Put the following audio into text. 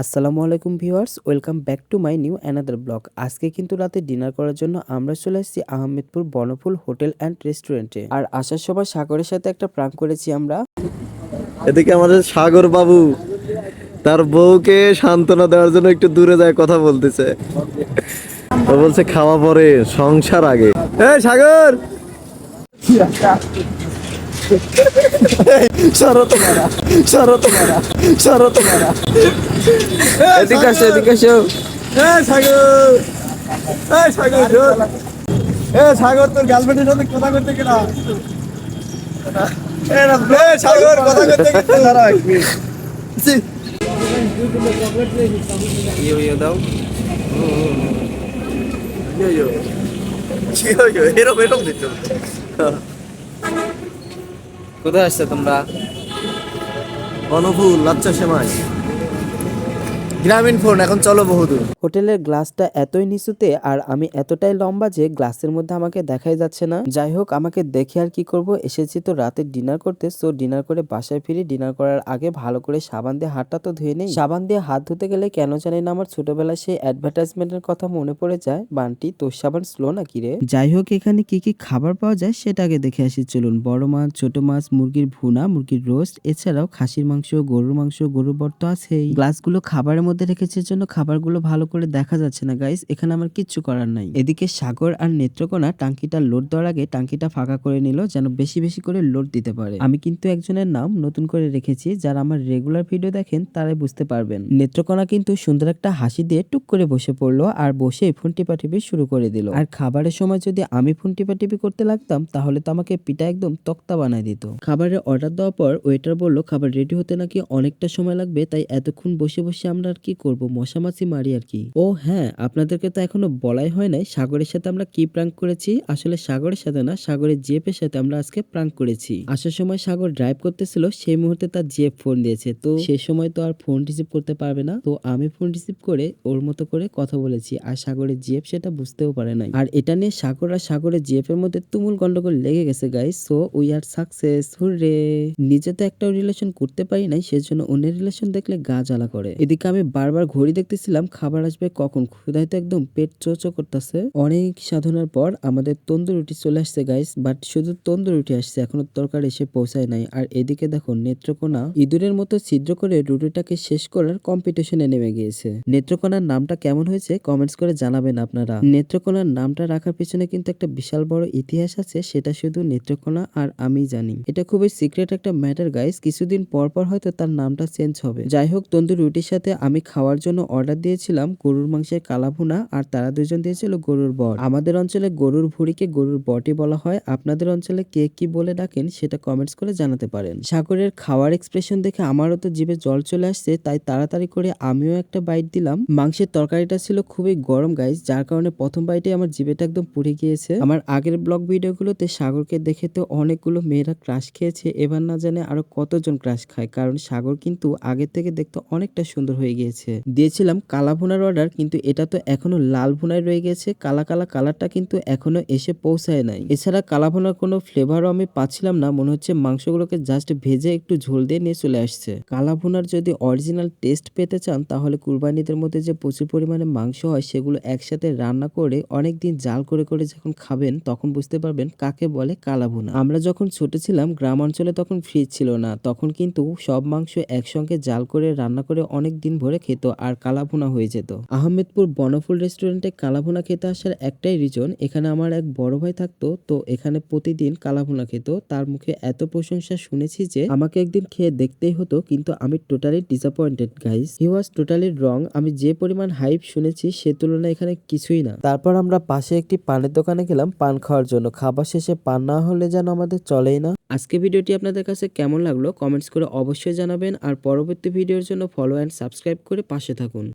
আসসালামু আলাইকুম viewers, welcome back to my new another blog. আজকে কিন্তু রাতে ডিনার করার জন্য আমরা চলে এসেছি আহমেদপুর বনফুল হোটেল অ্যান্ড রেস্টুরেন্টে। আর আসার সময় সাগরের সাথে একটা প্রাঙ্ক করেছি আমরা। এদিকে আমাদের সাগর বাবু তার বউকে সান্ত্বনা দেওয়ার জন্য একটু দূরে যায় কথা বলতেছে। ও বলছে খাওয়া পরে সংসার আগে। এই সাগর শরত মারা শরত মারা শরত মারা এদিকে আসো, এদিকে আসো। সাগর সাগর সাগর তোর গার্লফ্রেন্ডের সাথে কথা করতে কিনা সাগর কথা করতে ইয়ে দাও। এরম এরম দিত কোথায় আসছো তোমরা? বনফুল লাচ্চা সেমাই গ্রামীণ ফোন এখন চলো বহুদূর। হোটেলের গ্লাসটা এতই নিচুতে আর আমি এতটাই লম্বা যে গ্লাসের মধ্যে আমাকে দেখাই যাচ্ছে না। যাই হোক, আমাকে দেখে আর কি করব, এসেছি তো রাতে ডিনার করতে। সো ডিনার করে বাসায় ফিরি। ডিনার করার আগে ভালো করে সাবান দিয়ে হাতটা তো ধুয়ে নেই। সাবান দিয়ে হাত ধুতে গেলে কেন জানি না আমার ছোটবেলায় সেই অ্যাডভার্টাইজমেন্টের কথা মনে পড়ে যায়, বান্টি তোর সাবান স্লো নাকি রে। যাই হোক, এখানে কি কি খাবার পাওয়া যায় সেটা আগে দেখে আসি চলুন। বড় মাছ, ছোট মাছ, মুরগির ভুনা, মুরগির রোস্ট, এছাড়াও খাসির মাংস, গরুর মাংস, গরুর বর্ত আছেই। গ্লাসগুলো খাবারের মধ্যে রেখেছে জন্য খাবারগুলো ভালো করে দেখা যাচ্ছে না গাইস, এখানে আমার কিচ্ছু করার নাই। এদিকে সাগর আর নেত্রকোনা টাঙ্কিটা লোড দেওয়ার আগে টাঙ্কিটা ফাঁকা করে নিল যেন বেশি বেশি করে লোড দিতে পারে। আমি কিন্তু একজনের নাম নতুন করে রেখেছি, যারা আমার রেগুলার ভিডিও দেখেন তারাই বুঝতে পারবেন। নেত্রকোনা কিন্তু সুন্দর একটা হাসি দিয়ে টুক করে বসে পড়লো আর বসে ফোন টিপাটিপি শুরু করে দিল। আর খাবারের সময় যদি আমি ফোন টিপাটিপি করতে লাগতাম তাহলে তো আমাকে পিঠা একদম তক্তা বানায় দিত। খাবারের অর্ডার দেওয়ার পর ওয়েটার বললো খাবার রেডি হতে নাকি অনেকটা সময় লাগবে, তাই এতক্ষণ বসে বসে আমরা আর কি করবো, মশামাছি মারি আর কি। ও হ্যাঁ, আপনাদেরকে তো এখনো বলাই হয় নাই সাগরের সাথে আমরা কি প্রাঙ্ক করেছি। আসলে সাগরের সাথে না, সাগরের জিএফের সাথে আমরা আজকে প্রাঙ্ক করেছি। আসার সময় সাগর ড্রাইভ করতেছিল, সেই মুহূর্তে তার জিএফ ফোন দিয়েছে, তো সে সময় তো আর ফোন রিসিভ করতে পারবে না, তো আমি ফোন রিসিভ করে ওর মতো করে কথা বলেছি। আর সাগরের জিএফ সেটা বুঝতেও পারে নাই। আর এটা নিয়ে সাগর আর সাগরের জিএফ এর মধ্যে তুমুল গন্ডগোল লেগে গেছে guys. So we are success, hurray. নিজে তো একটা রিলেশন করতে পারি নাই, সেজন্য অন্যের রিলেশন দেখলে গা জ্বালা করে। এদিকে আমি বারবার ঘড়ি দেখতেছিলাম খাবার আসবে কখন, ক্ষুধায় তো একদম পেট চোচো করতেছে। অনেক সাধনার পর আমাদের তন্দুর রুটি চলে আসছে গাইস, বাট শুধু তন্দুর রুটি আসছে, এখনো তরকারি এসে পৌঁছায় নাই। আর এদিকে দেখো নেত্রকোনা ইঁদুরের মতো ছিদ্র করে রুটিটাকে শেষ করার কম্পিটিশনে নেমে গিয়েছে। নেত্রকোনার নামটা কেমন হয়েছে কমেন্টস করে জানাবেন আপনারা। নেত্রকোনার নামটা রাখার পিছনে কিন্তু একটা বিশাল বড় ইতিহাস আছে, সেটা শুধু নেত্রকোনা আর আমি জানি। এটা খুবই সিক্রেট একটা ম্যাটার গাইস, কিছুদিন পর পর হয়তো তার নামটা চেঞ্জ হবে। যাই হোক, তন্দুর রুটির সাথে আমি খাওয়ার জন্য অর্ডার দিয়েছিলাম গরুর মাংসের কালাভুনা, আর তারা দুজন দিয়েছিল গরুর বট। আমাদের অঞ্চলে গরুর ভুঁড়িকে গরুর বটই বলা হয়, আপনাদের অঞ্চলে কে কি বলে ডাকেন সেটা কমেন্টস করে জানাতে পারেন। সাগরের খাওয়ার এক্সপ্রেশন দেখে আমারও তো জিভে জল চলে আসছে, তাই তাড়াতাড়ি করে আমিও একটা বাইট দিলাম। মাংসের তরকারিটা ছিল খুবই গরম গাইস, যার কারণে প্রথম বাইটে আমার জিভেটা একদম পুড়ে গিয়েছে। আমার আগের ব্লগ ভিডিওগুলোতে সাগরকে দেখে তো অনেকগুলো মেয়েরা ক্রাশ খেয়েছে, এবার না জানে আরো কতজন ক্রাশ খায়, কারণ সাগর কিন্তু আগের থেকে দেখতে অনেকটা সুন্দর হয়ে গিয়েছে। দিয়েছিলাম কালা ভুনার অর্ডার, কিন্তু এটা তো এখনো লাল ভুনায় রয়ে গেছে, কালা কালা কালারটা কিন্তু এখনো এসে পৌঁছায় নাই। এছাড়া কালা ভুনার কোনো ফ্লেভারও আমি পাচ্ছিলাম না, মনে হচ্ছে মাংসগুলোকে জাস্ট ভেজে একটু ঝোল দিয়ে নিয়ে চলে আসছে। কালা ভুনার যদি অরিজিনাল টেস্ট পেতে চান তাহলে কুরবানিদের মধ্যে যে প্রচুর পরিমাণে মাংস হয় সেগুলো একসাথে রান্না করে অনেকদিন জাল করে করে যখন খাবেন তখন বুঝতে পারবেন কাকে বলে কালা ভুনা। আমরা যখন ছোট ছিলাম গ্রাম অঞ্চলে তখন ফ্রিজ ছিল না, তখন কিন্তু সব মাংস একসঙ্গে জাল করে রান্না করে অনেক দিন ভরে খেত আর কালাভুনা হয়ে যেত। আহমেদপুর বনফুল রেস্টুরেন্টে কালাভুনা খেতে আসার একটাই রিজন, এখানে আমার এক বড় ভাই থাকতো, তো এখানে প্রতিদিন কালাভুনা খেত। তার মুখে এত প্রশংসা শুনেছি যে আমাকে একদিন খেয়ে দেখতেই হতো, কিন্তু আমি totally disappointed guys, he was totally রং। আমি যে পরিমাণ হাইপ শুনেছি সে তুলনায় এখানে কিছুই না। তারপর আমরা পাশে একটি পানের দোকানে গেলাম পান খাওয়ার জন্য, খাবার শেষে পান না হলে যেন আমাদের চলেই না। আজকে ভিডিওটি আপনাদের কাছে কেমন লাগলো কমেন্টস করে অবশ্যই জানাবেন, আর পরবর্তী ভিডিওর জন্য ফলো অ্যান্ড সাবস্ক্রাইব করে পাশে থাকুন।